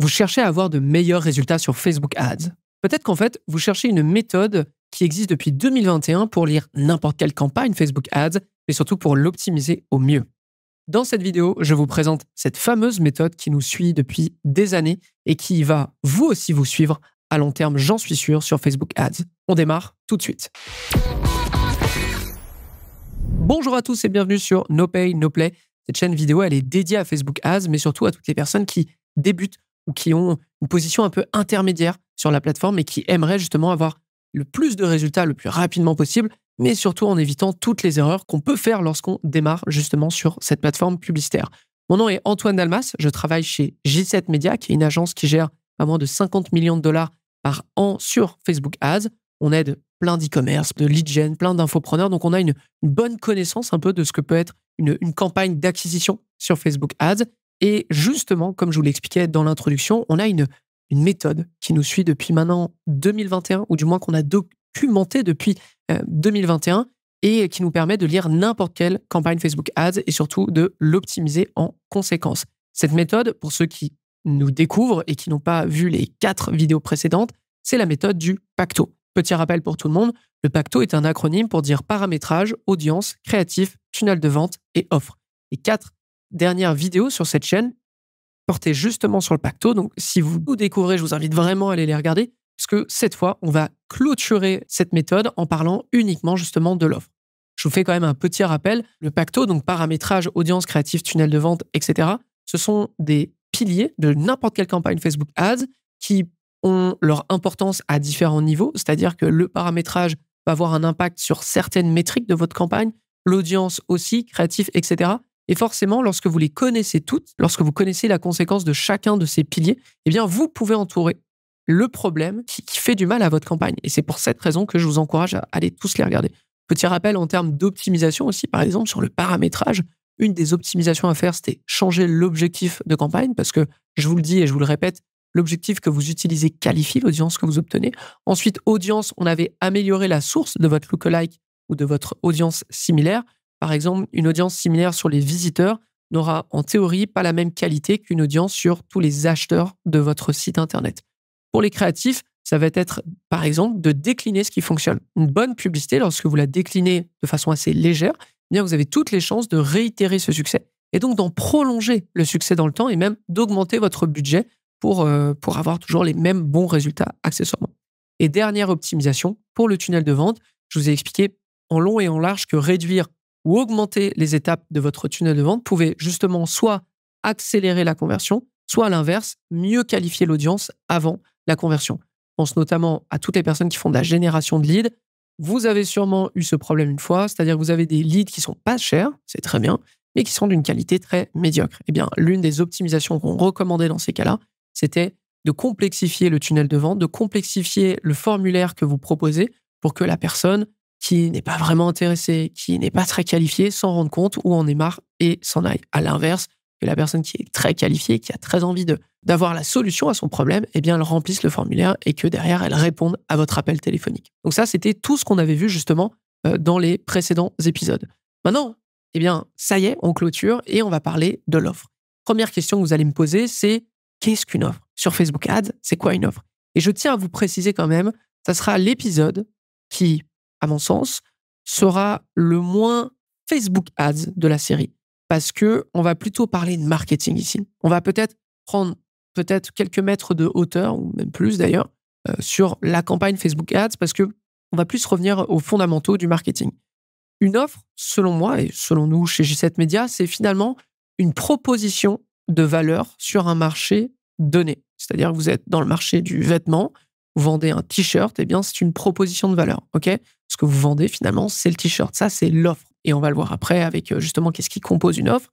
Vous cherchez à avoir de meilleurs résultats sur Facebook Ads. Peut-être qu'en fait, vous cherchez une méthode qui existe depuis 2021 pour lire n'importe quelle campagne Facebook Ads, mais surtout pour l'optimiser au mieux. Dans cette vidéo, je vous présente cette fameuse méthode qui nous suit depuis des années et qui va vous aussi vous suivre à long terme, j'en suis sûr, sur Facebook Ads. On démarre tout de suite. Bonjour à tous et bienvenue sur No Pay, No Play. Cette chaîne vidéo, elle est dédiée à Facebook Ads, mais surtout à toutes les personnes qui débutent ou qui ont une position un peu intermédiaire sur la plateforme et qui aimeraient justement avoir le plus de résultats le plus rapidement possible, mais surtout en évitant toutes les erreurs qu'on peut faire lorsqu'on démarre justement sur cette plateforme publicitaire. Mon nom est Antoine Dalmas, je travaille chez J7 Media, qui est une agence qui gère pas moins de 50 millions de dollars par an sur Facebook Ads. On aide plein d'e-commerce, de lead gen, plein d'infopreneurs, donc on a une bonne connaissance un peu de ce que peut être une campagne d'acquisition sur Facebook Ads. Et justement, comme je vous l'expliquais dans l'introduction, on a une méthode qui nous suit depuis maintenant 2021, ou du moins qu'on a documenté depuis 2021, et qui nous permet de lire n'importe quelle campagne Facebook Ads et surtout de l'optimiser en conséquence. Cette méthode, pour ceux qui nous découvrent et qui n'ont pas vu les 4 vidéos précédentes, c'est la méthode du Pacto. Petit rappel pour tout le monde, le Pacto est un acronyme pour dire paramétrage, audience, créatif, tunnel de vente et offre. Les 4 dernières vidéos sur cette chaîne portaient justement sur le Pacto. Donc, si vous nous découvrez, je vous invite vraiment à aller les regarder, puisque cette fois, on va clôturer cette méthode en parlant uniquement justement de l'offre. Je vous fais quand même un petit rappel. Le Pacto, donc paramétrage, audience, créatif, tunnel de vente, etc., ce sont des piliers de n'importe quelle campagne Facebook Ads qui ont leur importance à différents niveaux, c'est-à-dire que le paramétrage va avoir un impact sur certaines métriques de votre campagne, l'audience aussi, créatif, etc. Et forcément, lorsque vous les connaissez toutes, lorsque vous connaissez la conséquence de chacun de ces piliers, eh bien, vous pouvez entourer le problème qui fait du mal à votre campagne. Et c'est pour cette raison que je vous encourage à aller tous les regarder. Petit rappel en termes d'optimisation aussi, par exemple, sur le paramétrage, une des optimisations à faire, c'était changer l'objectif de campagne, parce que, je vous le dis et je vous le répète, l'objectif que vous utilisez qualifie l'audience que vous obtenez. Ensuite, audience, on avait amélioré la source de votre lookalike ou de votre audience similaire. Par exemple, une audience similaire sur les visiteurs n'aura en théorie pas la même qualité qu'une audience sur tous les acheteurs de votre site internet. Pour les créatifs, ça va être, par exemple, de décliner ce qui fonctionne. Une bonne publicité, lorsque vous la déclinez de façon assez légère, eh bien vous avez toutes les chances de réitérer ce succès et donc d'en prolonger le succès dans le temps et même d'augmenter votre budget pour avoir toujours les mêmes bons résultats accessoirement. Et dernière optimisation, pour le tunnel de vente, je vous ai expliqué en long et en large que réduire ou augmenter les étapes de votre tunnel de vente pouvait justement soit accélérer la conversion, soit à l'inverse, mieux qualifier l'audience avant la conversion. Je pense notamment à toutes les personnes qui font de la génération de leads. Vous avez sûrement eu ce problème une fois, c'est-à-dire que vous avez des leads qui sont pas chers, c'est très bien, mais qui sont d'une qualité très médiocre. Eh bien, l'une des optimisations qu'on recommandait dans ces cas-là, c'était de complexifier le tunnel de vente, de complexifier le formulaire que vous proposez pour que la personne qui n'est pas vraiment intéressée, qui n'est pas très qualifiée, s'en rende compte ou en ait marre et s'en aille. À l'inverse, que la personne qui est très qualifiée, qui a très envie d'avoir la solution à son problème, eh bien, elle remplisse le formulaire et que derrière, elle réponde à votre appel téléphonique. Donc ça, c'était tout ce qu'on avait vu justement dans les précédents épisodes. Maintenant, eh bien, ça y est, on clôture et on va parler de l'offre. Première question que vous allez me poser, c'est qu'est-ce qu'une offre? Sur Facebook Ads, c'est quoi une offre? Et je tiens à vous préciser quand même, ça sera l'épisode qui, à mon sens, sera le moins Facebook Ads de la série. Parce qu'on va plutôt parler de marketing ici. On va peut-être prendre quelques mètres de hauteur, ou même plus d'ailleurs, sur la campagne Facebook Ads, parce qu'on va plus revenir aux fondamentaux du marketing. Une offre, selon moi et selon nous chez J7 Media, c'est finalement une proposition de valeur sur un marché donné. C'est-à-dire que vous êtes dans le marché du vêtement, vous vendez un t-shirt, eh bien c'est une proposition de valeur. Ok, ce que vous vendez finalement, c'est le t-shirt. Ça, c'est l'offre. Et on va le voir après avec justement qu'est-ce qui compose une offre.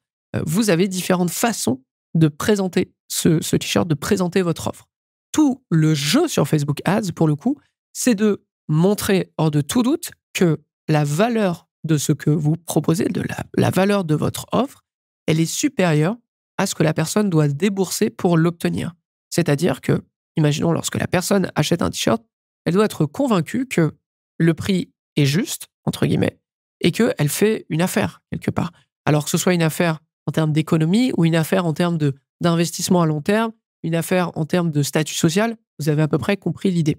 Vous avez différentes façons de présenter ce t-shirt, de présenter votre offre. Tout le jeu sur Facebook Ads, pour le coup, c'est de montrer hors de tout doute que la valeur de ce que vous proposez, de la valeur de votre offre, elle est supérieure à ce que la personne doit débourser pour l'obtenir. C'est-à-dire que, imaginons, lorsque la personne achète un t-shirt, elle doit être convaincue que le prix est juste, entre guillemets, et qu'elle fait une affaire, quelque part. Alors que ce soit une affaire en termes d'économie ou une affaire en termes d'investissement à long terme, une affaire en termes de statut social, vous avez à peu près compris l'idée.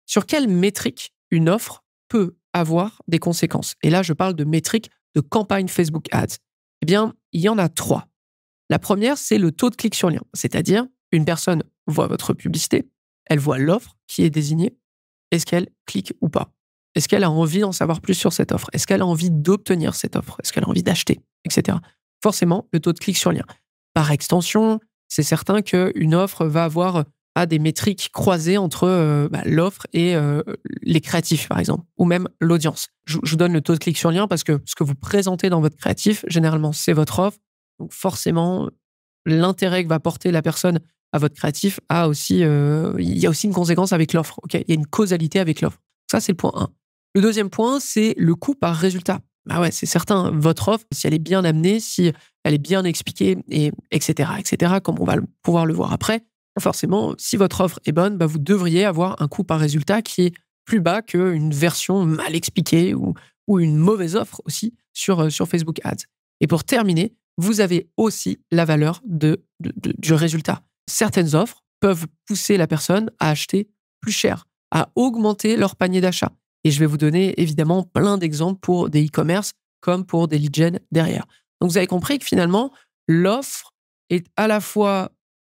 Sur quelle métrique une offre peut avoir des conséquences? Et là, je parle de métriques de campagne Facebook Ads. Eh bien, il y en a 3. La première, c'est le taux de clic sur lien. C'est-à-dire, une personne voit votre publicité, elle voit l'offre qui est désignée. Est-ce qu'elle clique ou pas? Est-ce qu'elle a envie d'en savoir plus sur cette offre? Est-ce qu'elle a envie d'obtenir cette offre? Est-ce qu'elle a envie d'acheter? Etc. Forcément, le taux de clic sur lien. Par extension, c'est certain qu'une offre va avoir des métriques croisées entre l'offre et les créatifs, par exemple, ou même l'audience. Je vous donne le taux de clic sur lien parce que ce que vous présentez dans votre créatif, généralement, c'est votre offre. Donc forcément, l'intérêt que va porter la personne à votre créatif il y a aussi une conséquence avec l'offre. Ok, il y a une causalité avec l'offre. Ça, c'est le point 1. Le deuxième point, c'est le coût par résultat. Bah ouais, c'est certain, votre offre, si elle est bien amenée, si elle est bien expliquée, etc., comme on va pouvoir le voir après, forcément, si votre offre est bonne, vous devriez avoir un coût par résultat qui est plus bas qu'une version mal expliquée ou une mauvaise offre aussi sur Facebook Ads. Et pour terminer, vous avez aussi la valeur du résultat. Certaines offres peuvent pousser la personne à acheter plus cher, à augmenter leur panier d'achat. Et je vais vous donner évidemment plein d'exemples pour des e-commerce comme pour des lead gen derrière. Donc vous avez compris que finalement, l'offre est à la fois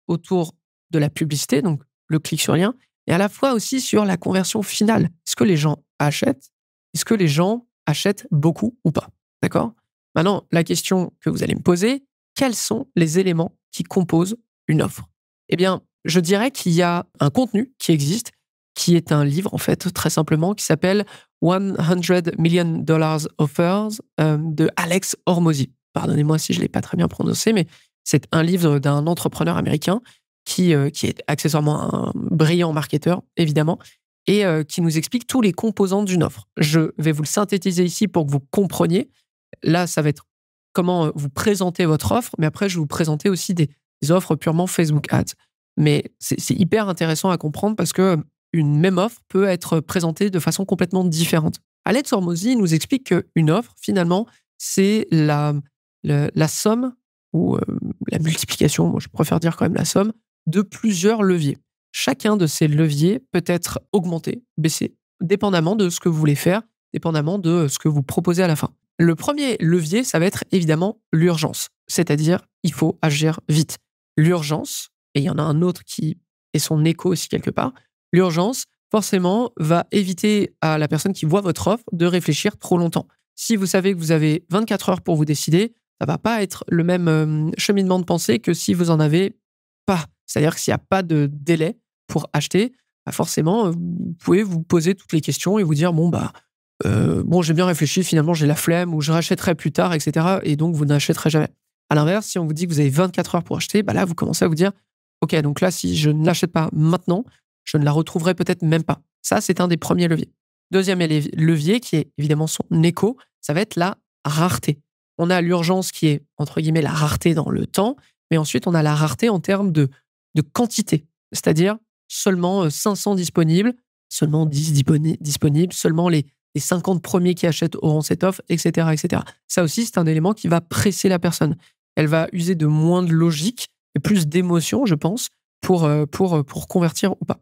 autour de la publicité, donc le clic sur lien, et à la fois aussi sur la conversion finale. Est-ce que les gens achètent? Est-ce que les gens achètent beaucoup ou pas? D'accord? Maintenant, la question que vous allez me poser, quels sont les éléments qui composent une offre? Eh bien, je dirais qu'il y a un contenu qui existe, qui est un livre, en fait, très simplement, qui s'appelle 100 Million Dollars Offers de Alex Hormozy. Pardonnez-moi si je ne l'ai pas très bien prononcé, mais c'est un livre d'un entrepreneur américain qui est accessoirement un brillant marketeur, évidemment, et qui nous explique tous les composants d'une offre. Je vais vous le synthétiser ici pour que vous compreniez. Là, ça va être comment vous présentez votre offre, mais après, je vais vous présenter aussi des offres purement Facebook Ads. Mais c'est hyper intéressant à comprendre parce que une même offre peut être présentée de façon complètement différente. Alex Hormozy nous explique qu'une offre, finalement, c'est la somme ou la multiplication, moi je préfère dire quand même la somme, de plusieurs leviers. Chacun de ces leviers peut être augmenté, baissé, dépendamment de ce que vous voulez faire, dépendamment de ce que vous proposez à la fin. Le premier levier, ça va être évidemment l'urgence, c'est-à-dire il faut agir vite. L'urgence, et il y en a un autre qui est son écho aussi quelque part, l'urgence, forcément, va éviter à la personne qui voit votre offre de réfléchir trop longtemps. Si vous savez que vous avez 24 heures pour vous décider, ça ne va pas être le même cheminement de pensée que si vous en avez pas. C'est-à-dire que s'il n'y a pas de délai pour acheter, forcément, vous pouvez vous poser toutes les questions et vous dire j'ai bien réfléchi, finalement j'ai la flemme ou je rachèterai plus tard, etc. Et donc vous n'achèterez jamais. À l'inverse, si on vous dit que vous avez 24 heures pour acheter, là vous commencez à vous dire ok, donc là si je ne l'achète pas maintenant, je ne la retrouverai peut-être même pas. Ça, c'est un des premiers leviers. Deuxième levier, qui est évidemment son écho, ça va être la rareté. On a l'urgence qui est, entre guillemets, la rareté dans le temps, mais ensuite, on a la rareté en termes de quantité. C'est-à-dire seulement 500 disponibles, seulement 10 disponibles, seulement les 50 premiers qui achètent auront cette offre, etc., etc. Ça aussi, c'est un élément qui va presser la personne. Elle va user de moins de logique et plus d'émotion, je pense, pour convertir ou pas.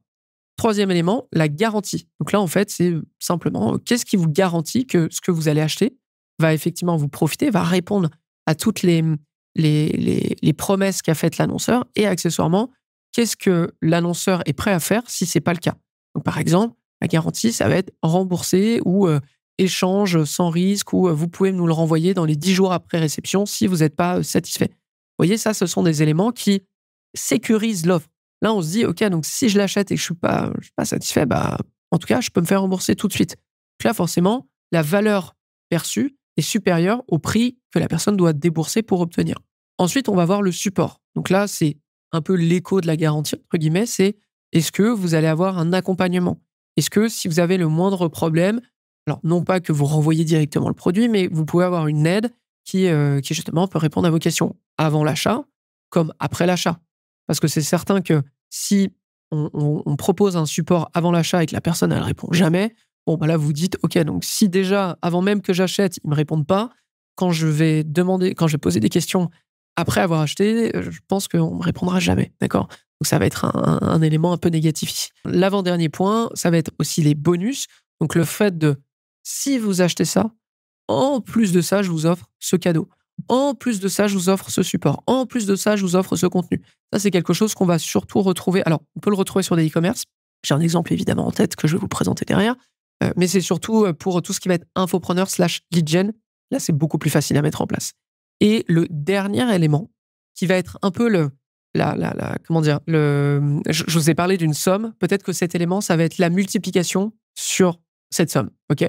Troisième élément, la garantie. Donc là, en fait, c'est simplement qu'est-ce qui vous garantit que ce que vous allez acheter va effectivement vous profiter, va répondre à toutes les promesses qu'a faites l'annonceur et accessoirement, qu'est-ce que l'annonceur est prêt à faire si ce n'est pas le cas. Donc, par exemple, la garantie, ça va être remboursé ou échange sans risque ou vous pouvez nous le renvoyer dans les 10 jours après réception si vous n'êtes pas satisfait. Vous voyez, ça, ce sont des éléments qui sécurisent l'offre. Là, on se dit, OK, donc si je l'achète et que je ne suis pas satisfait, en tout cas, je peux me faire rembourser tout de suite. Donc là, forcément, la valeur perçue est supérieure au prix que la personne doit débourser pour obtenir. Ensuite, on va voir le support. Donc là, c'est un peu l'écho de la garantie, entre guillemets, c'est est-ce que vous allez avoir un accompagnement? Est-ce que si vous avez le moindre problème, alors non pas que vous renvoyez directement le produit, mais vous pouvez avoir une aide qui justement peut répondre à vos questions avant l'achat comme après l'achat. Parce que c'est certain que si on propose un support avant l'achat et que la personne elle répond jamais, là vous dites ok, donc si déjà avant même que j'achète ils me répondent pas, quand je vais poser des questions après avoir acheté, je pense qu'on me répondra jamais, d'accord? Donc, ça va être un élément un peu négatif ici. L'avant-dernier point, ça va être aussi les bonus. Donc, le fait de, si vous achetez ça, en plus de ça, je vous offre ce cadeau. En plus de ça, je vous offre ce support. En plus de ça, je vous offre ce contenu. Ça, c'est quelque chose qu'on va surtout retrouver. Alors, on peut le retrouver sur des e-commerce. J'ai un exemple évidemment en tête que je vais vous présenter derrière. Mais c'est surtout pour tout ce qui va être infopreneur / lead gen. Là, c'est beaucoup plus facile à mettre en place. Et le dernier élément, qui va être un peu comment dire, je vous ai parlé d'une somme. Peut-être que cet élément, ça va être la multiplication sur cette somme. OK?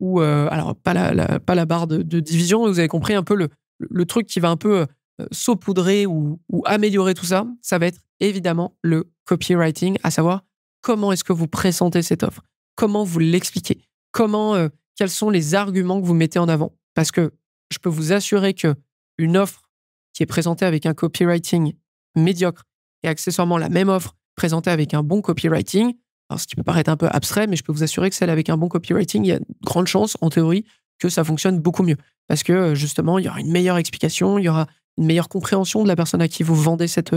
Ou, alors, pas la barre de division. Vous avez compris un peu le truc qui va un peu saupoudrer ou améliorer tout ça. Ça va être évidemment le copywriting, à savoir comment est-ce que vous présentez cette offre, comment vous l'expliquez, quels sont les arguments que vous mettez en avant. Parce que je peux vous assurer que une offre qui est présentée avec un copywriting médiocre et accessoirement la même offre présentée avec un bon copywriting, alors ce qui peut paraître un peu abstrait, mais je peux vous assurer que celle avec un bon copywriting, il y a de grandes chances, en théorie, que ça fonctionne beaucoup mieux. Parce que justement, il y aura une meilleure explication, il y aura une meilleure compréhension de la personne à qui vous vendez cette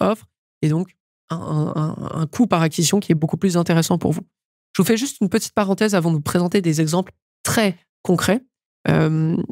offre, et donc un coût par acquisition qui est beaucoup plus intéressant pour vous. Je vous fais juste une petite parenthèse avant de vous présenter des exemples très concrets.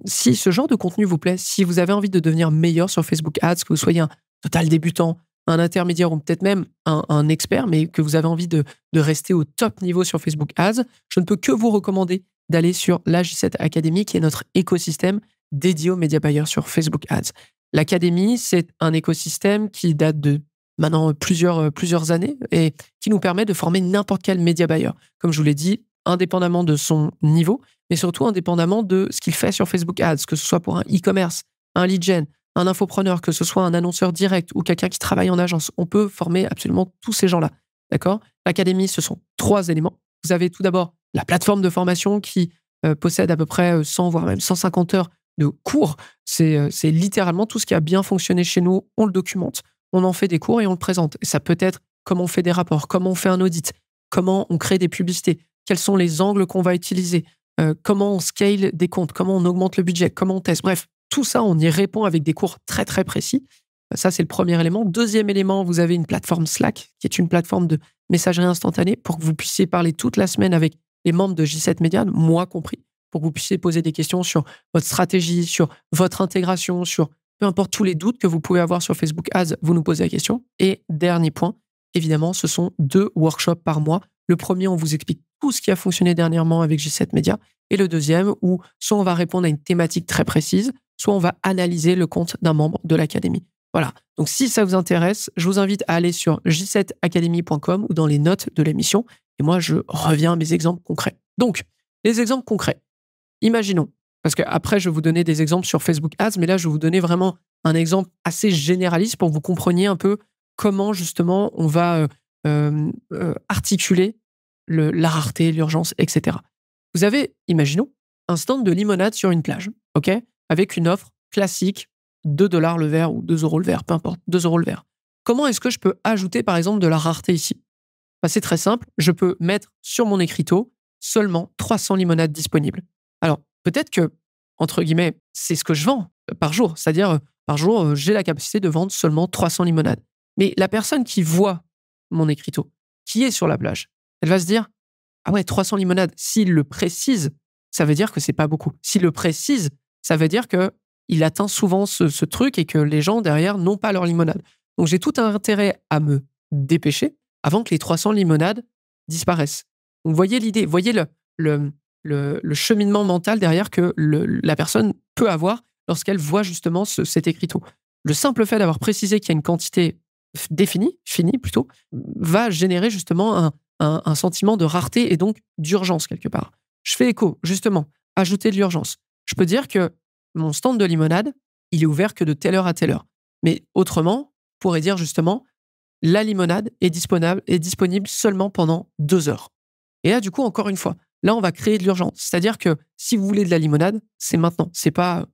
Si ce genre de contenu vous plaît, si vous avez envie de devenir meilleur sur Facebook Ads, que vous soyez un total débutant, un intermédiaire ou peut-être même un expert, mais que vous avez envie de rester au top niveau sur Facebook Ads, je ne peux que vous recommander d'aller sur la J7 Academy, qui est notre écosystème dédié aux média buyers sur Facebook Ads. L'Académie, c'est un écosystème qui date de maintenant plusieurs années et qui nous permet de former n'importe quel média buyer. Comme je vous l'ai dit, indépendamment de son niveau, mais surtout indépendamment de ce qu'il fait sur Facebook Ads, que ce soit pour un e-commerce, un lead gen, un infopreneur, que ce soit un annonceur direct ou quelqu'un qui travaille en agence. On peut former absolument tous ces gens-là. D'accord? L'Académie, ce sont 3 éléments. Vous avez tout d'abord la plateforme de formation qui possède à peu près 100, voire même 150 heures de cours. C'est littéralement tout ce qui a bien fonctionné chez nous. On le documente, on en fait des cours et on le présente. Et ça peut être comment on fait des rapports, comment on fait un audit, comment on crée des publicités, quels sont les angles qu'on va utiliser, comment on scale des comptes, comment on augmente le budget, comment on teste. Bref, tout ça, on y répond avec des cours très, très précis. Ça, c'est le premier élément. Deuxième élément, vous avez une plateforme Slack, qui est une plateforme de messagerie instantanée pour que vous puissiez parler toute la semaine avec les membres de J7 Media, moi compris, pour que vous puissiez poser des questions sur votre stratégie, sur votre intégration, sur peu importe tous les doutes que vous pouvez avoir sur Facebook Ads, vous nous posez la question. Et dernier point, évidemment, ce sont 2 workshops par mois. Le premier, on vous explique tout ce qui a fonctionné dernièrement avec J7 Media. Et le deuxième, où soit on va répondre à une thématique très précise, soit on va analyser le compte d'un membre de l'Académie. Voilà. Donc, si ça vous intéresse, je vous invite à aller sur j7academy.com ou dans les notes de l'émission. Et moi, je reviens à mes exemples concrets. Donc, les exemples concrets. Imaginons, parce qu'après, je vais vous donner des exemples sur Facebook Ads, mais là, je vais vous donner vraiment un exemple assez généraliste pour que vous compreniez un peu comment, justement, on va articuler la rareté, l'urgence, etc. Vous avez, imaginons, un stand de limonade sur une plage, OK, avec une offre classique, 2 $ le verre ou 2 € le verre, peu importe, 2 € le verre. Comment est-ce que je peux ajouter, par exemple, de la rareté ici? C'est très simple, je peux mettre sur mon écriteau seulement 300 limonades disponibles. Alors, peut-être que, entre guillemets, c'est ce que je vends par jour, c'est-à-dire par jour, j'ai la capacité de vendre seulement 300 limonades. Mais la personne qui voit mon écriteau, qui est sur la plage, elle va se dire « Ah ouais, 300 limonades, s'il le précise, ça veut dire que c'est pas beaucoup. S'il le précise, ça veut dire qu'il atteint souvent ce truc et que les gens derrière n'ont pas leur limonade. Donc, j'ai tout intérêt à me dépêcher avant que les 300 limonades disparaissent. Donc, voyez l'idée, voyez le cheminement mental derrière que la personne peut avoir lorsqu'elle voit justement cet écriteau. Le simple fait d'avoir précisé qu'il y a une quantité définie, finie plutôt, va générer justement un sentiment de rareté et donc d'urgence quelque part. Je fais écho, justement, ajouter de l'urgence. Je peux dire que mon stand de limonade, il est ouvert que de telle heure à telle heure. Mais autrement, on pourrait dire justement, la limonade est disponible seulement pendant 2 heures. Et là, du coup, encore une fois, là, on va créer de l'urgence. C'est-à-dire que si vous voulez de la limonade, c'est maintenant. C'est pas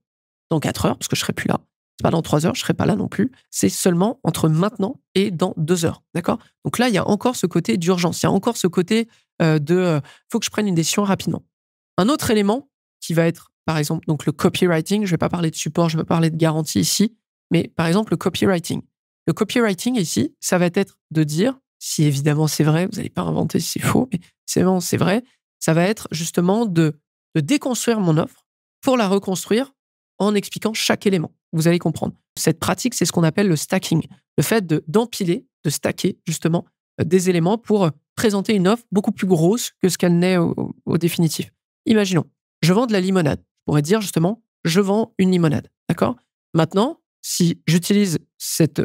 dans 4 heures, parce que je serai plus là. C'est pas dans 3 heures, je serai pas là non plus. C'est seulement entre maintenant et dans 2 heures. D'accord? Donc là, il y a encore ce côté d'urgence. Il y a encore ce côté faut que je prenne une décision rapidement. Un autre élément qui va être, par exemple, donc le copywriting. Je vais pas parler de support, je vais pas parler de garantie ici. Mais par exemple, le copywriting. Le copywriting ici, ça va être de dire, si évidemment c'est vrai, vous n'allez pas inventer si c'est faux, mais c'est vrai, ça va être justement de déconstruire mon offre pour la reconstruire en expliquant chaque élément. Vous allez comprendre. Cette pratique, c'est ce qu'on appelle le stacking. Le fait d'empiler, de stacker justement des éléments pour présenter une offre beaucoup plus grosse que ce qu'elle n'est au définitif. Imaginons, je vends de la limonade. Je pourrais dire justement, je vends une limonade. D'accord? Maintenant, si j'utilise cette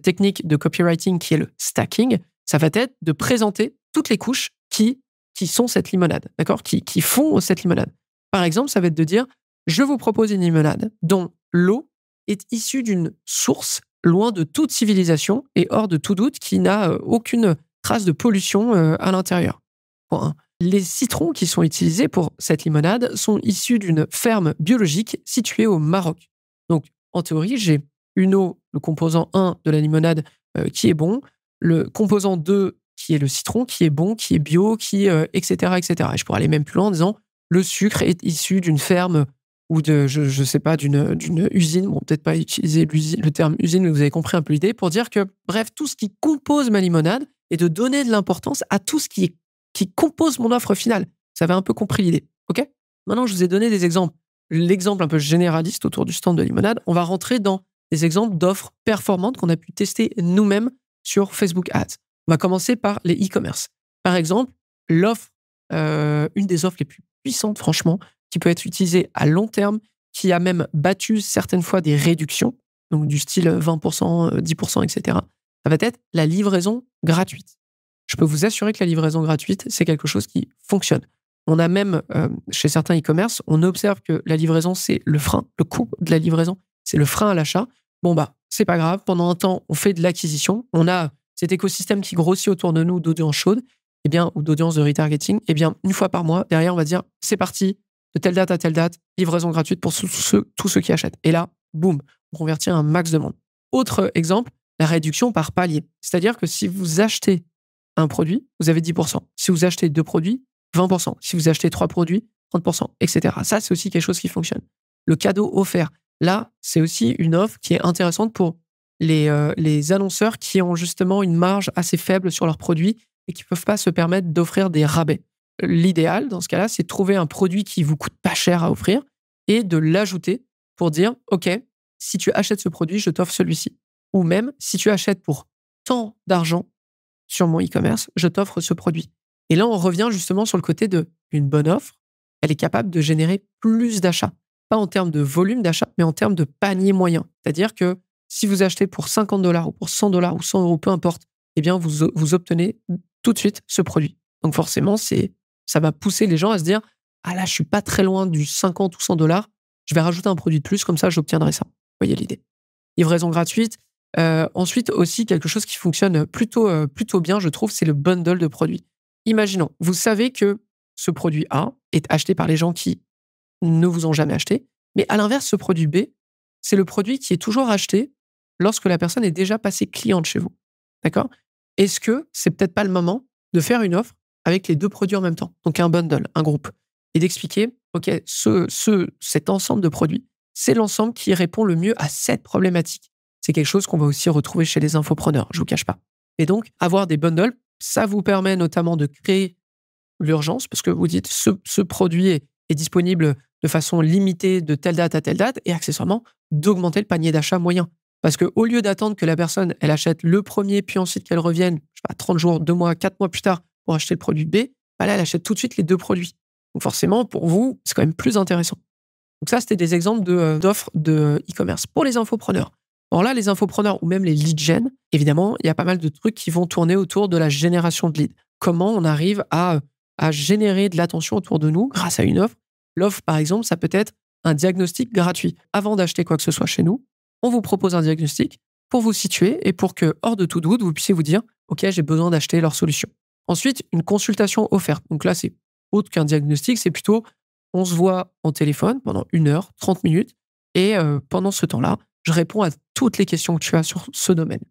technique de copywriting qui est le stacking, ça va être de présenter toutes les couches qui sont cette limonade, d'accord, qui font cette limonade. Par exemple, ça va être de dire, je vous propose une limonade dont l'eau est issue d'une source loin de toute civilisation et hors de tout doute qui n'a aucune trace de pollution à l'intérieur. Point 1. Les citrons qui sont utilisés pour cette limonade sont issus d'une ferme biologique située au Maroc. Donc, en théorie, j'ai une eau, le composant 1 de la limonade qui est bon, le composant 2 qui est le citron, qui est bon, qui est bio, etc., etc. Et je pourrais aller même plus loin en disant le sucre est issu d'une ferme ou je sais pas, d'une usine. Bon, peut-être pas utiliser le terme usine, mais vous avez compris un peu l'idée, pour dire que, bref, tout ce qui compose ma limonade et de donner de l'importance à tout ce qui compose mon offre finale. Vous avez un peu compris l'idée, ok? Maintenant, je vous ai donné des exemples. L'exemple un peu généraliste autour du stand de limonade, on va rentrer dans des exemples d'offres performantes qu'on a pu tester nous-mêmes sur Facebook Ads. On va commencer par les e-commerce. Par exemple, l'offre, une des offres les plus puissantes, franchement, qui peut être utilisée à long terme, qui a même battu certaines fois des réductions, donc du style 20%, 10%, etc. Ça va être la livraison gratuite. Je peux vous assurer que la livraison gratuite, c'est quelque chose qui fonctionne. On a même, chez certains e-commerce, on observe que la livraison, c'est le frein, le coût de la livraison, c'est le frein à l'achat. Bon, c'est pas grave. Pendant un temps, on fait de l'acquisition. On a cet écosystème qui grossit autour de nous d'audience chaude, ou d'audience de retargeting. Une fois par mois, derrière, on va dire, c'est parti, de telle date à telle date, livraison gratuite pour tous ceux qui achètent. Et là, boum, on convertit un max de monde. Autre exemple, la réduction par palier. C'est-à-dire que si vous achetez un produit, vous avez 10%. Si vous achetez 2 produits, 20%. Si vous achetez 3 produits, 30%, etc. Ça, c'est aussi quelque chose qui fonctionne. Le cadeau offert. Là, c'est aussi une offre qui est intéressante pour les annonceurs qui ont justement une marge assez faible sur leurs produits et qui ne peuvent pas se permettre d'offrir des rabais. L'idéal, dans ce cas-là, c'est de trouver un produit qui vous coûte pas cher à offrir et de l'ajouter pour dire, OK, si tu achètes ce produit, je t'offre celui-ci. Ou même, si tu achètes pour tant d'argent sur mon e-commerce, je t'offre ce produit. Et là, on revient justement sur le côté d'une bonne offre. Elle est capable de générer plus d'achats. Pas en termes de volume d'achat, mais en termes de panier moyen. C'est-à-dire que si vous achetez pour $50 ou pour $100 ou 100 euros, peu importe, eh bien, vous obtenez tout de suite ce produit. Donc forcément, ça va pousser les gens à se dire « Ah là, je suis pas très loin du 50 ou $100, je vais rajouter un produit de plus, comme ça, j'obtiendrai ça. » Vous voyez l'idée. Livraison gratuite. Ensuite, aussi, quelque chose qui fonctionne plutôt bien, je trouve, c'est le bundle de produits. Imaginons, vous savez que ce produit A est acheté par les gens qui ne vous ont jamais acheté, mais à l'inverse, ce produit B, c'est le produit qui est toujours acheté lorsque la personne est déjà passée cliente chez vous. D'accord? Est-ce que c'est peut-être pas le moment de faire une offre avec les 2 produits en même temps, donc un bundle, un groupe, et d'expliquer, OK, cet ensemble de produits, c'est l'ensemble qui répond le mieux à cette problématique. C'est quelque chose qu'on va aussi retrouver chez les infopreneurs, je vous cache pas. Et donc, avoir des bundles, ça vous permet notamment de créer l'urgence, parce que vous dites, ce produit est disponible de façon limitée de telle date à telle date, et accessoirement, d'augmenter le panier d'achat moyen. Parce qu'au lieu d'attendre que la personne, elle achète le premier, puis ensuite qu'elle revienne, je sais pas, 30 jours, 2 mois, 4 mois plus tard pour acheter le produit B, là, elle achète tout de suite les 2 produits. Donc forcément, pour vous, c'est quand même plus intéressant. Donc ça, c'était des exemples d'offres de e-commerce. Pour les infopreneurs. Alors là, les infopreneurs ou même les lead gen, évidemment, il y a pas mal de trucs qui vont tourner autour de la génération de leads. Comment on arrive à générer de l'attention autour de nous grâce à une offre. L'offre, par exemple, ça peut être un diagnostic gratuit. Avant d'acheter quoi que ce soit chez nous, on vous propose un diagnostic pour vous situer et pour que, hors de tout doute, vous puissiez vous dire « Ok, j'ai besoin d'acheter leur solution ». Ensuite, une consultation offerte. Donc là, c'est autre qu'un diagnostic, c'est plutôt on se voit en téléphone pendant 1 heure, 30 minutes, et pendant ce temps-là, je réponds à toutes les questions que tu as sur ce domaine.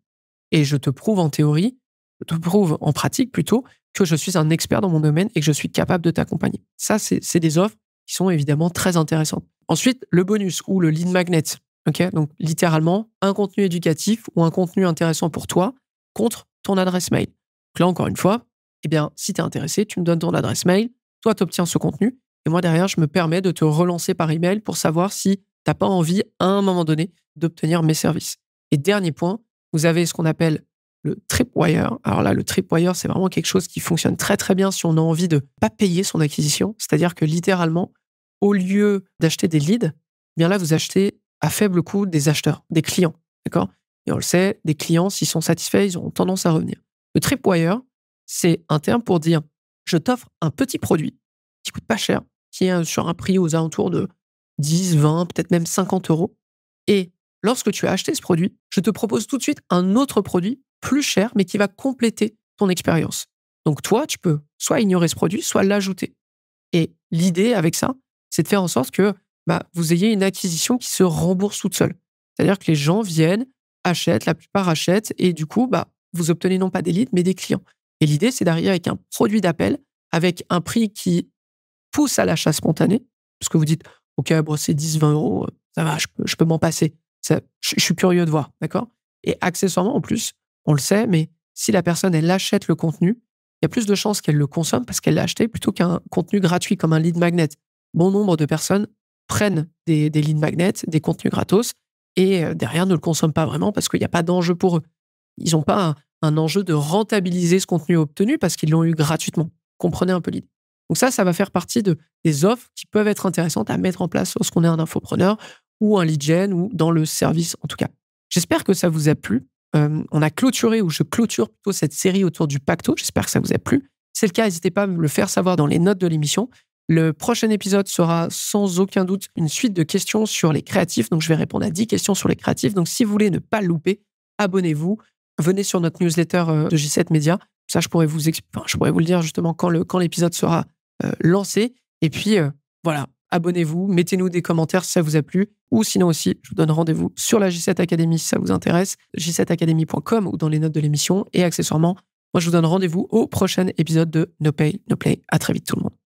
Et je te prouve en théorie, je te prouve en pratique plutôt, que je suis un expert dans mon domaine et que je suis capable de t'accompagner. Ça, c'est des offres qui sont évidemment très intéressantes. Ensuite, le bonus ou le lead magnet. Ok, donc littéralement, un contenu éducatif ou un contenu intéressant pour toi contre ton adresse mail. Donc là, encore une fois, eh bien, si tu es intéressé, tu me donnes ton adresse mail, toi, tu obtiens ce contenu, et moi, derrière, je me permets de te relancer par email pour savoir si tu n'as pas envie, à un moment donné, d'obtenir mes services. Et dernier point, vous avez ce qu'on appelle le tripwire. Alors là, le tripwire, c'est vraiment quelque chose qui fonctionne très, très bien si on a envie de ne pas payer son acquisition. C'est-à-dire que littéralement, au lieu d'acheter des leads, eh bien là, vous achetez à faible coût des acheteurs, des clients. D'accord? Et on le sait, des clients, s'ils sont satisfaits, ils ont tendance à revenir. Le tripwire, c'est un terme pour dire je t'offre un petit produit qui coûte pas cher, qui est sur un prix aux alentours de 10, 20, peut-être même 50 euros. Et lorsque tu as acheté ce produit, je te propose tout de suite un autre produit plus cher, mais qui va compléter ton expérience. Donc toi, tu peux soit ignorer ce produit, soit l'ajouter. Et l'idée avec ça, c'est de faire en sorte que vous ayez une acquisition qui se rembourse toute seule. C'est-à-dire que les gens viennent, achètent, la plupart achètent, et du coup, vous obtenez non pas des leads, mais des clients. Et l'idée, c'est d'arriver avec un produit d'appel, avec un prix qui pousse à l'achat spontané, parce que vous dites, OK, bon, c'est 10, 20 euros, ça va, je peux m'en passer. Je suis curieux de voir, d'accord? Et accessoirement, en plus, on le sait, mais si la personne, elle achète le contenu, il y a plus de chances qu'elle le consomme parce qu'elle l'a acheté plutôt qu'un contenu gratuit comme un lead magnet. Bon nombre de personnes prennent des lead magnets, des contenus gratos, et derrière ne le consomment pas vraiment parce qu'il n'y a pas d'enjeu pour eux. Ils n'ont pas un enjeu de rentabiliser ce contenu obtenu parce qu'ils l'ont eu gratuitement. Comprenez un peu l'idée. Donc ça va faire partie des offres qui peuvent être intéressantes à mettre en place lorsqu'on est un infopreneur ou un lead gen ou dans le service en tout cas. J'espère que ça vous a plu. On a clôturé, ou je clôture plutôt cette série autour du pacto. J'espère que ça vous a plu. Si c'est le cas, n'hésitez pas à me le faire savoir dans les notes de l'émission. Le prochain épisode sera sans aucun doute une suite de questions sur les créatifs. Donc, je vais répondre à 10 questions sur les créatifs. Donc, si vous voulez ne pas le louper, abonnez-vous. Venez sur notre newsletter de J7 Media. Ça, je pourrais vous le dire justement quand l'épisode sera lancé. Et puis, voilà, abonnez-vous. Mettez-nous des commentaires si ça vous a plu. Ou sinon aussi, je vous donne rendez-vous sur la J7 Academy si ça vous intéresse. j7academy.com ou dans les notes de l'émission. Et accessoirement, moi, je vous donne rendez-vous au prochain épisode de No Pay, No Play. À très vite tout le monde.